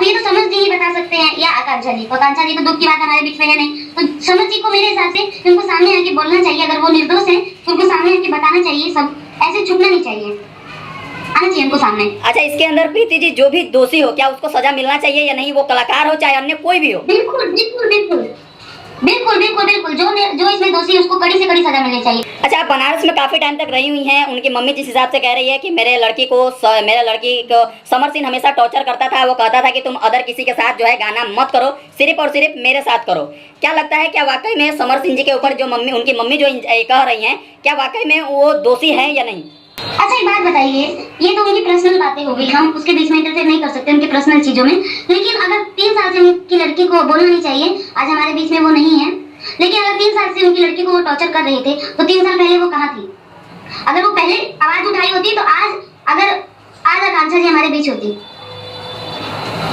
अब ये तो समझ जी ही बता सकते हैं या आकांक्षा जी। आकांक्षा जी तो दुख की बात हमारे बीच में है नहीं, तो समझ जी को मेरे हिसाब से उनको सामने आके बोलना चाहिए। अगर वो निर्दोष है तो उनको सामने आके बताना चाहिए, सब ऐसे छुपना नहीं चाहिए, आना चाहिए उनको सामने। अच्छा, इसके अंदर प्रीति जी जो भी दोषी हो, क्या उसको सजा मिलना चाहिए या नहीं? वो कलाकार हो चाहे अन्य कोई भी हो। बिल्कुल बिल्कुल बिल्कुल बिल्कुल बिल्कुल बिल्कुल, जो इसमें दोषी है उसको कड़ी से कड़ी सजा मिलनी चाहिए। अच्छा, आप बनारस में काफी टाइम तक रही हुई हैं। उनकी मम्मी जिस हिसाब से कह रही है कि मेरे लड़की को समर सिंह हमेशा टॉर्चर करता था। वो कहता था कि तुम अदर किसी के साथ जो है गाना मत करो, सिर्फ और सिर्फ मेरे साथ करो। क्या लगता है, क्या वाकई में समर सिंह जी के ऊपर जो उनकी मम्मी जो कह रही हैं, क्या वाकई में वो दोषी है या नहीं? अच्छा, एक बात बताइए, ये तो उनकी पर्सनल बातें हो गई, हम उसके बीच में इंटरफेयर नहीं कर सकते उनकी पर्सनल चीजों में। लेकिन अगर 3 साल से उनकी लड़की को बोलना नहीं चाहिए, आज हमारे बीच में वो नहीं है, लेकिन अगर 3 साल से उनकी लड़की को वो टॉर्चर कर रहे थे तो 3 साल पहले वो कहाँ थी? अगर वो पहले आवाज उठाई होती तो आज आकांक्षा जी हमारे बीच होती।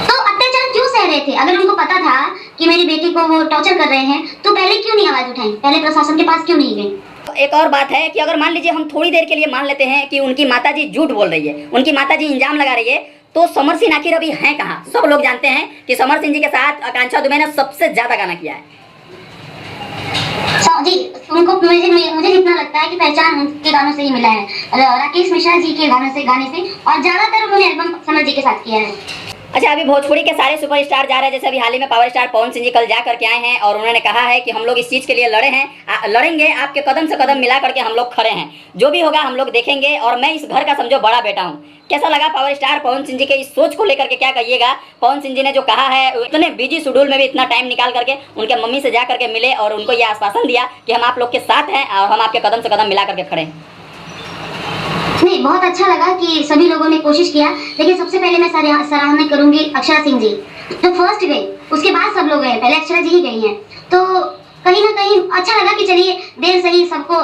तो अत्याचार क्यों सह रहे थे? अगर उनको पता था कि मेरी बेटी को वो टॉर्चर कर रहे हैं तो पहले क्यों नहीं आवाज उठाई? पहले प्रशासन के पास क्यों नहीं गए? एक और बात है कि अगर मान लीजिए हम थोड़ी देर के लिए मान लेते हैं कि उनकी माताजी झूठ बोल रही है, उनकी माताजी इल्जाम लगा रही है, तो समर सिंह आखिर अभी हैं कहाँ? सब लोग जानते हैं कि समर सिंह जी के साथ आकांक्षा दुबे ने सबसे ज्यादा गाना किया है। जी, उनको मुझे जितना लगता है कि पहचान उनके गानों से ही मिला है, राकेश मिश्रा जी के गाने से और ज्यादातर उन्होंने एल्बम समर जी के साथ किया है। अच्छा, अभी भोजपुरी के सारे सुपरस्टार जा रहे हैं। जैसे अभी हाल ही में पावर स्टार पवन सिंह जी कल जा करके आए हैं और उन्होंने कहा है कि हम लोग इस चीज़ के लिए लड़े हैं, लड़ेंगे, आपके कदम से कदम मिला करके हम लोग खड़े हैं, जो भी होगा हम लोग देखेंगे और मैं इस घर का समझो बड़ा बेटा हूँ। कैसा लगा पावर स्टार पवन सिंह जी के इस सोच को लेकर के, क्या कहिएगा? पवन सिंह जी ने जो कहा है, इतने बिजी शेड्यूल में भी इतना टाइम निकाल करके उनके मम्मी से जा करके मिले और उनको ये आश्वासन दिया कि हम आप लोग के साथ हैं और हम आपके कदम से कदम मिला करके खड़े हैं। नहीं, बहुत अच्छा लगा कि सभी लोगों ने कोशिश किया, लेकिन सबसे पहले मैं सराहना करूंगी अक्षरा सिंह जी, जो फर्स्ट गई, उसके बाद सब लोग गए, पहले अक्षरा जी ही गई हैं। तो कहीं ना कहीं अच्छा लगा कि चलिए देर सही सबको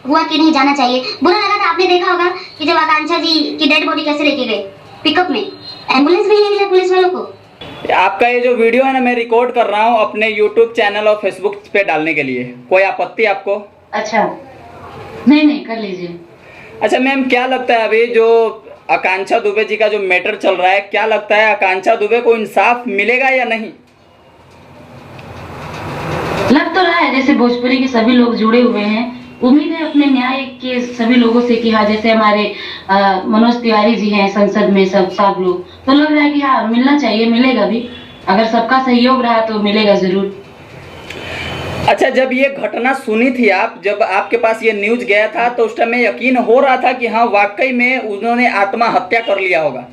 हुआ कि नहीं जाना चाहिए। बुरा लगा था, आपने देखा होगा कि जब आकांक्षा जी की डेड बॉडी कैसे लेके गए पिकअप में, एम्बुलेंस भी नहीं मिला पुलिस वालों को। आपका ये जो वीडियो है ना, मैं रिकॉर्ड कर रहा हूँ अपने यूट्यूब चैनल और फेसबुक पे डालने के लिए, कोई आपत्ति आपको? अच्छा, नहीं कर लीजिए। अच्छा मैम, क्या लगता है अभी जो आकांक्षा दुबे जी का जो मैटर चल रहा है, क्या लगता है आकांक्षा दुबे को इंसाफ मिलेगा या नहीं? लग तो रहा है जैसे भोजपुरी के सभी लोग जुड़े हुए हैं, उम्मीद है अपने न्याय के सभी लोगों से कि हाँ, जैसे हमारे मनोज तिवारी जी हैं संसद में, सब लोग, तो लग रहा है कि हाँ मिलना चाहिए, मिलेगा भी। अगर सबका सहयोग रहा तो मिलेगा जरूर। अच्छा, जब ये घटना सुनी थी आप, जब आपके पास ये न्यूज गया था, तो उस टाइम में यकीन हो रहा था कि हाँ वाकई में उन्होंने आत्महत्या कर लिया होगा?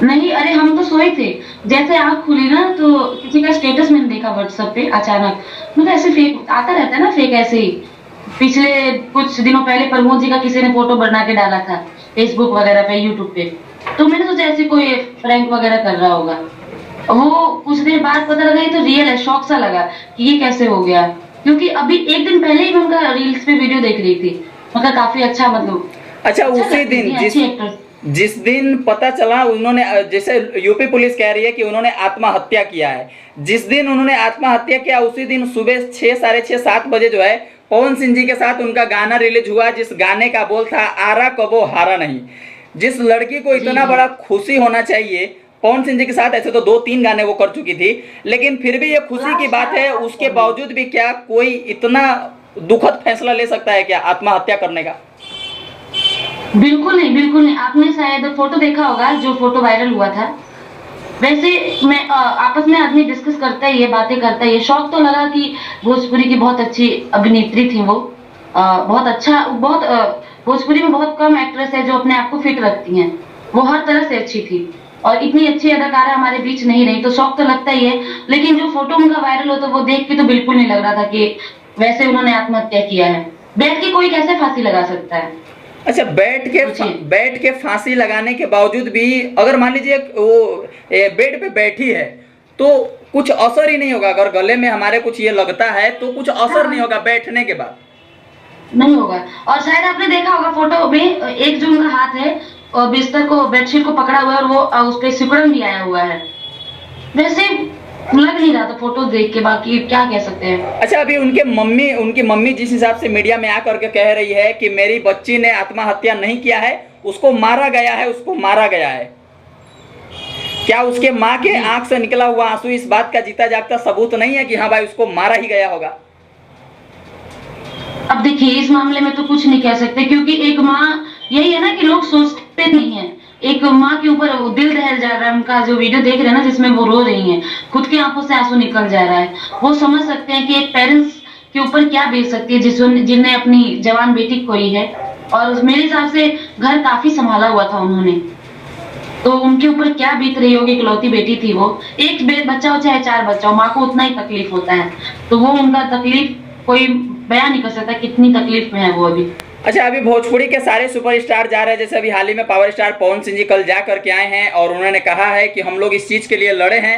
नहीं, अरे हम तो सोए थे, जैसे आँख खुली ना तो किसी का स्टेटस मैंने देखा व्हाट्सएप पे अचानक, मतलब ऐसे फेक आता रहता है ना, फेक ऐसे ही। पिछले कुछ दिनों पहले प्रमोद जी का किसी ने फोटो बना के डाला था फेसबुक वगैरह पे, यूट्यूब पे, तो मैंने सोचा ऐसे कोई प्रैंक वगैरह कर रहा होगा। वो कुछ देर बाद पता लगा ये तो रियल है, शॉक सा लगा कि ये कैसे हो गया, क्योंकि अभी एक दिन पहले ही मैं उनका रील्स पे वीडियो देख रही थी, मतलब काफी अच्छा, मतलब अच्छा उसी दिन जिस दिन पता चला उन्होंने, जैसे यूपी पुलिस कह रही है कि उन्होंने आत्महत्या किया है, जिस दिन उन्होंने आत्महत्या किया उसी दिन सुबह 6, साढ़े 6, 7 बजे जो है पवन सिंह जी के साथ उनका गाना रिलीज हुआ, जिस गाने का बोल था आरा कबो हारा नहीं। जिस लड़की को इतना बड़ा खुशी होना चाहिए पवन सिंह जी के साथ, ऐसे तो 2-3 गाने वो कर चुकी थी, लेकिन फिर भी ये खुशी की बात है, उसके बावजूद भी क्या कोई इतना दुखद फैसला ले सकता है क्या आत्महत्या करने का? बिल्कुल नहीं। आपने शायद फोटो देखा होगा जो फोटो वायरल हुआ था। वैसे मैं आपस में आदमी डिस्कस करता ही है, बातें करता ही है। शौक तो लगा कि भोजपुरी की बहुत अच्छी अभिनेत्री थी वो, बहुत अच्छा, भोजपुरी में बहुत कम एक्ट्रेस है जो अपने आप को फिट रखती हैं, वो हर तरह से अच्छी थी और इतनी अच्छी अदाकारा हमारे बीच नहीं रही, तो शौक तो लगता ही है। लेकिन जो फोटो उनका वायरल हो तो वो देख के तो बिल्कुल नहीं लग रहा था कि वैसे उन्होंने आत्महत्या किया है। बैठ के कोई कैसे फांसी लगा सकता है? अच्छा, बैठ के फांसी लगाने के बावजूद भी अगर मान लीजिए वो बेड पे बैठी है तो कुछ असर ही नहीं होगा। अगर गले में हमारे कुछ ये लगता है तो कुछ असर नहीं होगा बैठने के बाद, नहीं होगा। और शायद आपने देखा होगा फोटो में एक जो उनका हाथ है और बिस्तर को, बेडशीट को पकड़ा हुआ है और वो उस पे सिकुड़न भी आया हुआ है, वैसे लग नहीं रहा था फोटो देख के, बाकी क्या कह सकते हैं। अच्छा, अभी उनकी मम्मी जिस हिसाब से मीडिया में आकर के कह रही है कि मेरी बच्ची ने आत्महत्या नहीं किया है, उसको मारा गया है, क्या उसके माँ के आंख से निकला हुआ आंसू इस बात का जीता जागता सबूत नहीं है कि हाँ भाई उसको मारा ही गया होगा? अब देखिए, इस मामले में तो कुछ नहीं कह सकते, क्योंकि एक माँ, यही है ना कि लोग सोचते नहीं है। एक माँ के ऊपर वो दिल दहल जा रहा है, उनका जो वीडियो देख रहे हैं ना, जिसमें वो रो रही हैं, खुद की आंखों से आंसू निकल जा रहा है। वो समझ सकते हैं कि एक पेरेंट्स के ऊपर क्या बीत सकती है जिनने अपनी जवान बेटी खोई है। और मेरे हिसाब से घर काफी संभाला हुआ था उन्होंने, तो उनके ऊपर क्या बीत रही होगी। इकलौती बेटी थी वो, एक बच्चा हो चाहे 4 बच्चा हो, माँ को उतना ही तकलीफ होता है। तो वो उनका तकलीफ कोई बयान नहीं कर सकता कितनी तकलीफ में है वो अभी। अच्छा, अभी भोजपुरी के सारे सुपरस्टार जा रहे हैं, जैसे अभी हाल ही में पावर स्टार पवन सिंह जी कल जा करके आए हैं और उन्होंने कहा है कि हम लोग इस चीज़ के लिए लड़े हैं,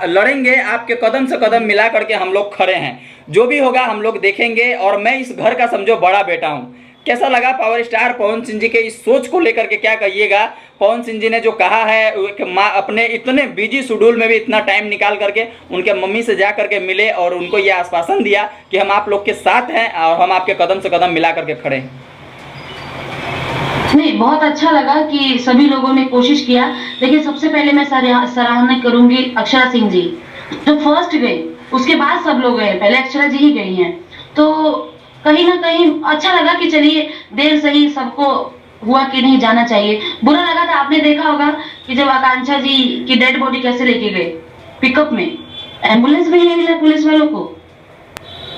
लड़ेंगे, आपके कदम से कदम मिला करके हम लोग खड़े हैं, जो भी होगा हम लोग देखेंगे और मैं इस घर का समझो बड़ा बेटा हूँ। कैसा लगा पावर स्टार पवन सिंह जी के इस सोच को लेकर के, क्या कहिएगा? पवन सिंह जी ने जो कहा है कि माँ अपने इतने बिजी शेड्यूल में भी इतना टाइम निकाल करके उनके मम्मी से जा करके मिले और उनको ये आश्वासन दिया कि हम आप लोग के साथ हैं और हम आपके कदम से कदम मिला करके खड़े हैं। नहीं, बहुत अच्छा लगा कि सभी लोगों ने कोशिश किया, लेकिन सबसे पहले मैं सराहना करूंगी अक्षरा सिंह जी, जो फर्स्ट गए, उसके बाद सब लोग गए, पहले अक्षरा जी ही गई हैं। तो कहीं ना कहीं अच्छा लगा कि चलिए देर सही सबको हुआ कि नहीं जाना चाहिए। बुरा लगा था, आपने देखा होगा कि जब आकांक्षा जी की डेड बॉडी कैसे लेके गए पिकअप में, एम्बुलेंस भी नहीं मिला पुलिस वालों को।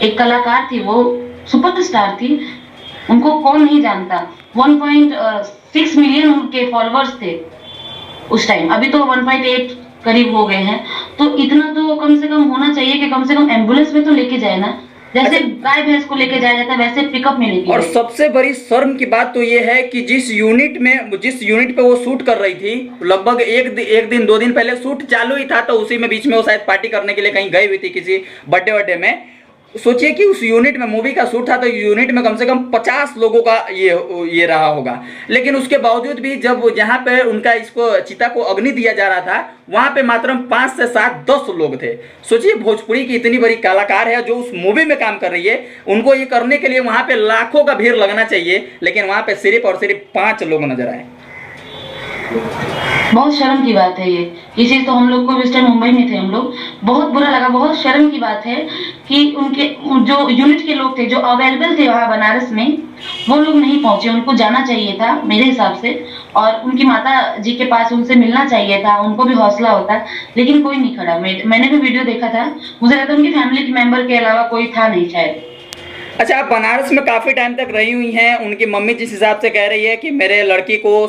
एक कलाकार थी वो, सुपरस्टार थी, उनको कौन नहीं जानता। 1.6 मिलियन उनके फॉलोअर्स थे उस टाइम, अभी तो 1.8 करीब हो गए हैं। तो इतना तो कम से कम होना चाहिए कि कम से कम एम्बुलेंस में तो लेके जाए ना, जैसे गाय भैंस को लेके जाया जाता है वैसे पिकअप में लेके। और सबसे बड़ी शर्म की बात तो ये है कि जिस यूनिट पे वो शूट कर रही थी, लगभग एक दिन 2 दिन पहले शूट चालू ही था, तो उसी में बीच में वो शायद पार्टी करने के लिए कहीं गई हुई थी किसी बर्थडे में। सोचिए कि उस यूनिट में मूवी का शूट था, तो यूनिट में कम से कम 50 लोगों का ये रहा होगा, लेकिन उसके बावजूद भी जब जहाँ पे उनका इसको चिता को अग्नि दिया जा रहा था, वहाँ पे मात्र 5 से 7 10 लोग थे। सोचिए, भोजपुरी की इतनी बड़ी कलाकार है जो उस मूवी में काम कर रही है, उनको ये करने के लिए वहाँ पे लाखों का भीड़ लगना चाहिए, लेकिन वहाँ पे सिर्फ और सिर्फ 5 लोग नजर आए। बहुत शर्म की बात है ये चीज। तो हम लोग को इस टाइम मुंबई में थे हम लोग, बहुत बुरा लगा। बहुत शर्म की बात है कि उनके जो यूनिट के लोग थे, जो अवेलेबल थे वहाँ बनारस में, वो लोग नहीं पहुंचे। उनको जाना चाहिए था मेरे हिसाब से, और उनकी माता जी के पास उनसे मिलना चाहिए था, उनको भी हौसला होता, लेकिन कोई नहीं खड़ा। मैंने भी वीडियो देखा था, मुझे लगता है उनकी फैमिली के मेंबर के अलावा कोई था नहीं शायद। अच्छा, आप बनारस में काफ़ी टाइम तक रही हुई हैं। उनकी मम्मी जिस हिसाब से कह रही है कि मेरे लड़की को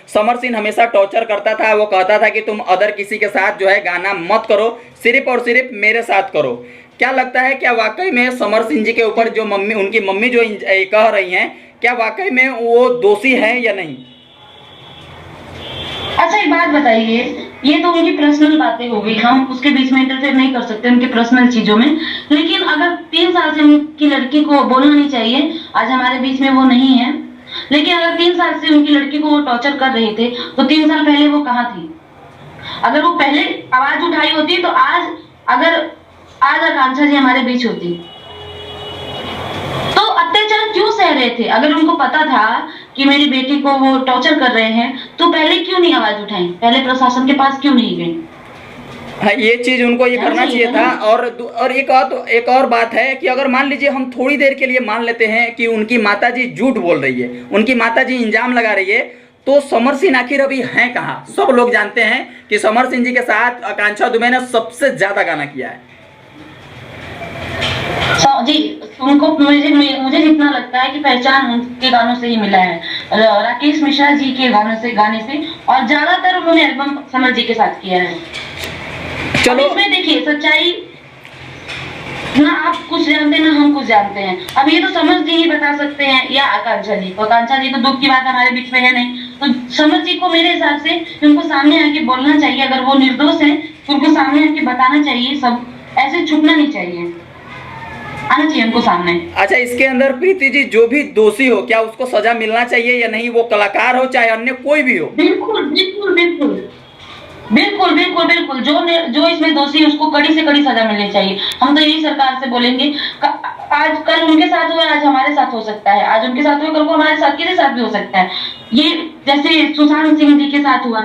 समर सिंह हमेशा टॉर्चर करता था, वो कहता था कि तुम अदर किसी के साथ जो है गाना मत करो, सिर्फ और सिर्फ मेरे साथ करो। क्या लगता है, क्या वाकई में समर सिंह जी के ऊपर जो उनकी मम्मी जो कह रही हैं, क्या वाकई में वो दोषी है या नहीं? अच्छा, एक बात बताइए, ये तो उनकी पर्सनल बातें हो गई, हम उसके बीच में इंटरफेयर नहीं कर सकते उनके पर्सनल चीजों में। लेकिन अगर 3 साल से उनकी लड़की को बोलना नहीं चाहिए, आज हमारे बीच में वो नहीं है, लेकिन अगर 3 साल से उनकी लड़की को वो टॉर्चर कर रहे थे, तो 3 साल पहले वो कहाँ थी? अगर वो पहले आवाज उठाई होती तो आज आकांक्षा जी हमारे बीच होती। तो अत्याचार क्यों सह रहे थे? अगर उनको पता था कि मेरी बेटी को वो टॉर्चर कर रहे हैं, तो पहले क्यों नहीं आवाज उठाई? पहले प्रशासन के पास क्यों नहीं गई? हाँ, ये चीज उनको ये करना चाहिए था। और एक और बात है कि अगर मान लीजिए हम थोड़ी देर के लिए मान लेते हैं कि उनकी माताजी झूठ बोल रही है, उनकी माताजी इल्जाम लगा रही है, तो समर सिंह आखिर अभी हैं कहाँ? सब लोग जानते हैं कि समर सिंह जी के साथ आकांक्षा दुबे ने सबसे ज्यादा गाना किया है। जी, उनको मुझे जितना लगता है कि पहचान उनके गानों से ही मिला है, राकेश मिश्रा जी के गाने से, और ज्यादातर उन्होंने एल्बम समर जी के साथ किया है। चलो, इसमें देखिए सच्चाई ना आप कुछ जानते हैं ना हम कुछ जानते हैं। अब ये तो समर जी ही बता सकते हैं या आकांक्षा जी। तो आकांक्षा जी तो दुख की बात हमारे बीच में है नहीं, तो समर जी को मेरे हिसाब से उनको सामने आके बोलना चाहिए। अगर वो निर्दोष है तो उनको सामने आके बताना चाहिए, सब ऐसे छुपना नहीं चाहिए, आना चाहिए उनको सामने। अच्छा, इसके अंदर प्रीति जी जो भी दोषी हो, क्या उसको सजा मिलना चाहिए या नहीं? वो कलाकार हो चाहे अन्य कोई भी हो। बिल्कुल बिल्कुल बिल्कुल बिल्कुल बिल्कुल बिल्कुल जो इसमें दोषी है उसको कड़ी से कड़ी सजा मिलनी चाहिए। हम तो यही सरकार से बोलेंगे, आज कल उनके साथ हुआ, आज हमारे साथ हो सकता है, आज उनके साथ हुआ, कल को हमारे साथ किसी साथ भी हो सकता है। ये जैसे सुशांत सिंह जी के साथ हुआ,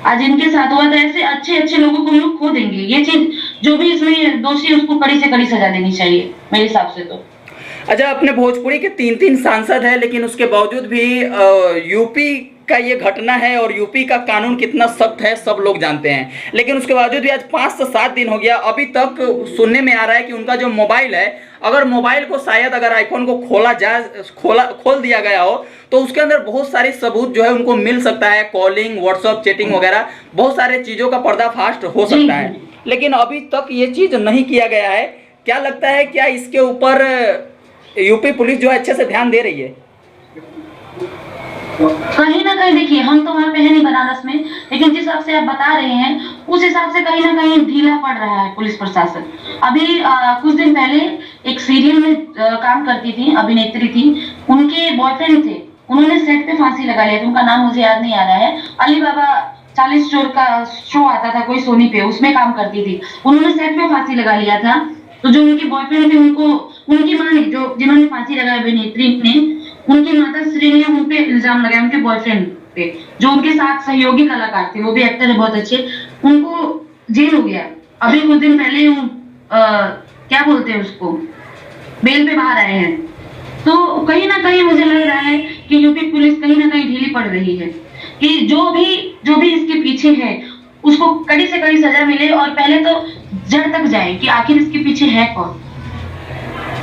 आज इनके साथ हुआ तो ऐसे अच्छे अच्छे लोगों को हम लोग खो देंगे। ये चीज जो भी इसमें दोषी है उसको कड़ी से कड़ी सजा देनी चाहिए मेरे हिसाब से तो। अच्छा, अपने भोजपुरी के 3 सांसद हैं, लेकिन उसके बावजूद भी यूपी का ये घटना है और यूपी का कानून कितना सख्त है सब लोग जानते हैं, लेकिन उसके बावजूद भी आज 5 से 7 दिन हो गया, अभी तक सुनने में आ रहा है कि उनका जो मोबाइल है, अगर मोबाइल को शायद अगर आईफोन को खोल दिया गया हो तो उसके अंदर बहुत सारे सबूत जो है उनको मिल सकता है, कॉलिंग, व्हाट्सएप चैटिंग वगैरह बहुत सारे चीज़ों का पर्दाफाश हो सकता है, लेकिन अभी तक ये चीज़ नहीं किया गया है। क्या लगता है, क्या इसके ऊपर यूपी पुलिस जो है अच्छे से ध्यान दे रही है? कहीं ना कहीं देखिए, हम तो वहाँ पे है नहीं बनारस में, लेकिन जिस हिसाब से आप बता रहे हैं उस हिसाब से कहीं ना कहीं ढीला पड़ रहा है पुलिस प्रशासन। अभी कुछ दिन पहले एक सीरियल में काम करती थी अभिनेत्री थी, उनके बॉयफ्रेंड थे, उन्होंने सेट पे फांसी लगा लिया था। उनका नाम मुझे याद नहीं आ रहा है। अली बाबा 40 चोर का शो आता था कोई सोनी पे, उसमें काम करती थी, उन्होंने सेट पे फांसी लगा लिया था। तो जो उनके बॉयफ्रेंड थे उनको उनकी माँ ने, जो जिन्होंने फांसी लगाया अभिनेत्री ने, उनकी माता श्री ने उन पे इल्जाम लगाया उनके बॉयफ्रेंड पे, जो उनके साथ सहयोगी कलाकार थे, वो भी एक्टर है बहुत अच्छे, उनको जेल हो गया। अभी कुछ दिन पहले क्या बोलते हैं उसको, बेल पे बाहर आए हैं। तो कहीं ना कहीं मुझे लग रहा है कि यूपी पुलिस कहीं ना कहीं ढीली पड़ रही है कि जो भी इसके पीछे है उसको कड़ी से कड़ी सजा मिले और पहले तो जड़ तक जाए कि आखिर इसके पीछे है कौन,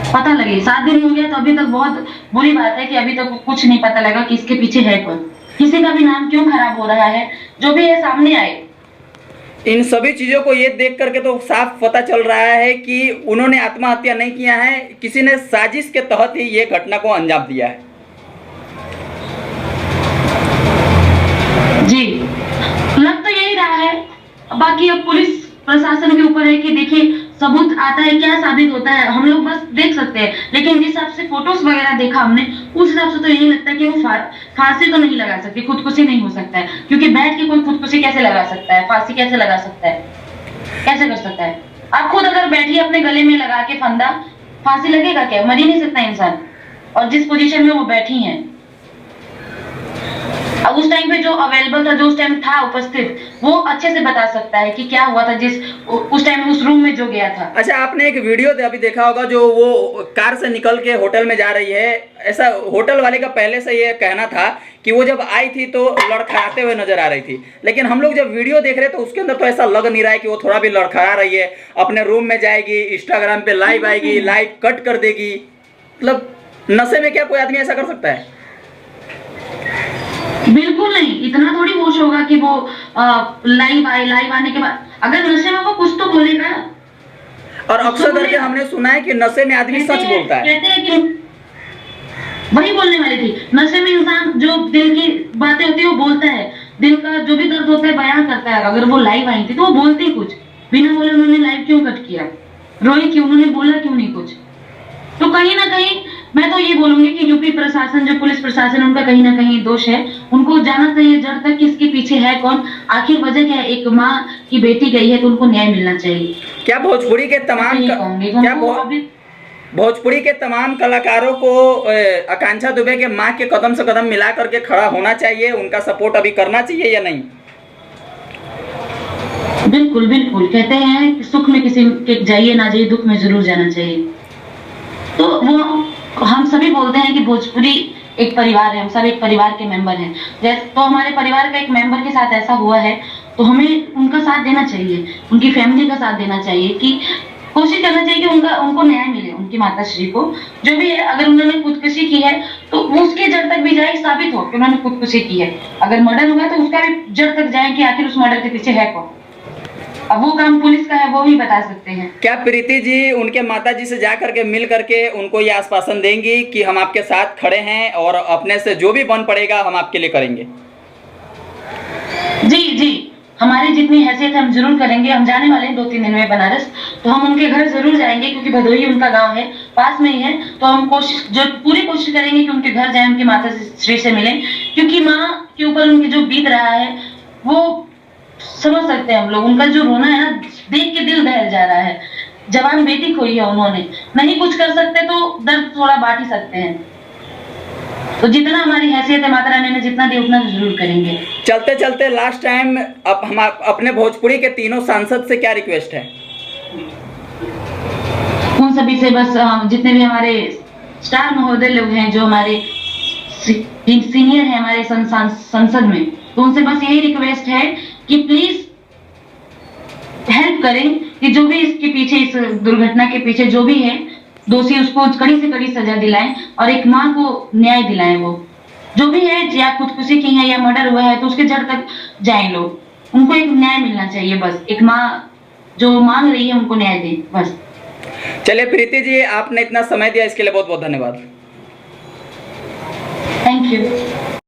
पता लगे। 7 दिन हो गया तो अभी तक बहुत बुरी बात है कि अभी तक कुछ नहीं पता लगा कि इसके पीछे है कौन, किसी का भी नाम क्यों खराब हो रहा है, जो भी है सामने आए। इन सभी चीज़ों को ये देख करके तो साफ पता चल रहा है कि उन्होंने आत्महत्या नहीं किया है, किसी ने साजिश के तहत ही ये घटना को अंजाम दिया है। जी, लग तो यही रहा है, बाकी अब पुलिस प्रशासन के ऊपर है कि देखिए सबूत आता है, क्या साबित होता है, हम लोग बस देख सकते हैं। लेकिन जिस हिसाब से फोटोज वगैरह देखा हमने, उस हिसाब से तो यही लगता है कि वो फांसी तो नहीं लगा सकती, खुदकुशी नहीं हो सकता है, क्योंकि बैठ के कोई खुदकुशी कैसे लगा सकता है, फांसी कैसे लगा सकता है, कैसे कर सकता है? आप खुद अगर बैठिए अपने गले में लगा के फंदा, फांसी लगेगा क्या? मर ही नहीं सकता इंसान। और जिस पोजीशन में वो बैठी है, अब उस टाइम पे जो अवेलेबल था, जो उस टाइम था उपस्थित, वो अच्छे से बता सकता है कि क्या हुआ था उस टाइम उस रूम में जो गया था। अच्छा, आपने एक वीडियो अभी देखा होगा जो वो कार से निकल के होटल में जा रही है, ऐसा होटल वाले का पहले से ये कहना था कि वो जब आई थी तो लड़खड़ाते हुए नजर आ रही थी, लेकिन हम लोग जब वीडियो देख रहे तो उसके अंदर तो ऐसा लग नहीं रहा है कि वो थोड़ा भी लड़खड़ा रही है। अपने रूम में जाएगी, इंस्टाग्राम पे लाइव आएगी, लाइव कट कर देगी। मतलब नशे में क्या कोई आदमी ऐसा कर सकता है? बिल्कुल नहीं, इतना थोड़ी होश होगा कि वो लाइव आने के बाद अगर नशे में वो कुछ तो बोलेगा। और अक्सर करके हमने सुना है कि नशे में आदमी सच बोलता है। कहते हैं कि वही बोलने वाली थी, नशे में इंसान जो दिल की बातें होती है वो बोलता है, दिल का जो भी दर्द होता है बयान करता है। अगर वो लाइव आई थी तो वो बोलती कुछ, बिना बोले उन्होंने लाइव क्यों कट किया, रोई क्यों, उन्होंने बोला क्यों नहीं कुछ? तो कहीं ना कहीं मैं तो ये बोलूंगी कि यूपी प्रशासन, जो पुलिस प्रशासन, उनका कहीं ना कहीं दोष है। उनको जाना चाहिए जड़ तक कि इसके पीछे है कौन, आखिर वजह क्या है। एक माँ की बेटी गई है तो उनको न्याय मिलना चाहिए। क्या भोजपुरी के तमाम कलाकारों को आकांक्षा दुबे के माँ के कदम से कदम मिला करके खड़ा होना चाहिए, उनका सपोर्ट अभी करना चाहिए या नहीं? बिल्कुल बिल्कुल, कहते हैं कि सुख में किसी के जाइए ना जाइए, दुख में जरूर जाना चाहिए। तो वो हम सभी बोलते हैं कि भोजपुरी एक परिवार है, हम सब एक परिवार के मेंबर हैं। जैसे तो हमारे परिवार का एक मेंबर के साथ ऐसा हुआ है तो हमें उनका साथ देना चाहिए, उनकी फैमिली का साथ देना चाहिए, कि कोशिश करना चाहिए कि उनको न्याय मिले, उनकी माता श्री को। जो भी है, अगर उन्होंने खुदकुशी की है तो वो उसके जड़ तक भी जाए, साबित हो कि उन्होंने खुदकुशी की है। अगर मर्डर हुआ तो उसका भी जड़ तक जाए कि आखिर उस मर्डर के पीछे है कौन। अब वो काम पुलिस का है, वो ही बता सकते हैं। क्या प्रीति जी उनके माता जी से जा करके मिल करके उनको ये आश्वासन देंगी कि हम आपके साथ खड़े हैं और अपने से जो भी बन पड़ेगा हम आपके लिए करेंगे? जी जी, हमारी जितनी हैसियत है हम जरूर करेंगे। हम जाने वाले हैं 2-3 दिन में बनारस, तो हम उनके घर जरूर जाएंगे, क्योंकि भदोही उनका गांव है, पास में ही है। तो हम पूरी कोशिश करेंगे कि उनके घर जाएं, उनकी माता श्री से मिलें, क्योंकि माँ के ऊपर उनकी जो बीत रहा है वो समझ सकते हैं हम लोग। उनका जो रोना है ना, देख के दिल दहल जा रहा है। जवान बेटी खोई है उन्होंने, नहीं कुछ कर सकते तो दर्द थोड़ा बांट ही सकते हैं। तो जितना हमारी हैसियत है, माता रानी ने जितना दिया उतना जरूर करेंगे। चलते चलते लास्ट टाइम अब हम अपने भोजपुरी के तीनों सांसद से क्या रिक्वेस्ट है? उन सभी से बस जितने भी हमारे स्टार महोदय लोग हैं, जो हमारे सीनियर हैं हमारे संसद में, तो उनसे बस यही रिक्वेस्ट है कि प्लीज हेल्प करें कि जो भी इसके पीछे, इस दुर्घटना के पीछे जो भी है दोषी, उसको कड़ी से कड़ी सजा दिलाएं और एक मां को न्याय दिलाएं। वो जो भी है, या खुदकुशी की है या मर्डर हुआ है, तो उसके जड़ तक जाएं लोग। उनको एक न्याय मिलना चाहिए, बस एक माँ जो मांग रही है उनको न्याय दें बस। चलिए प्रीति जी, आपने इतना समय दिया इसके लिए बहुत बहुत धन्यवाद। Thank you.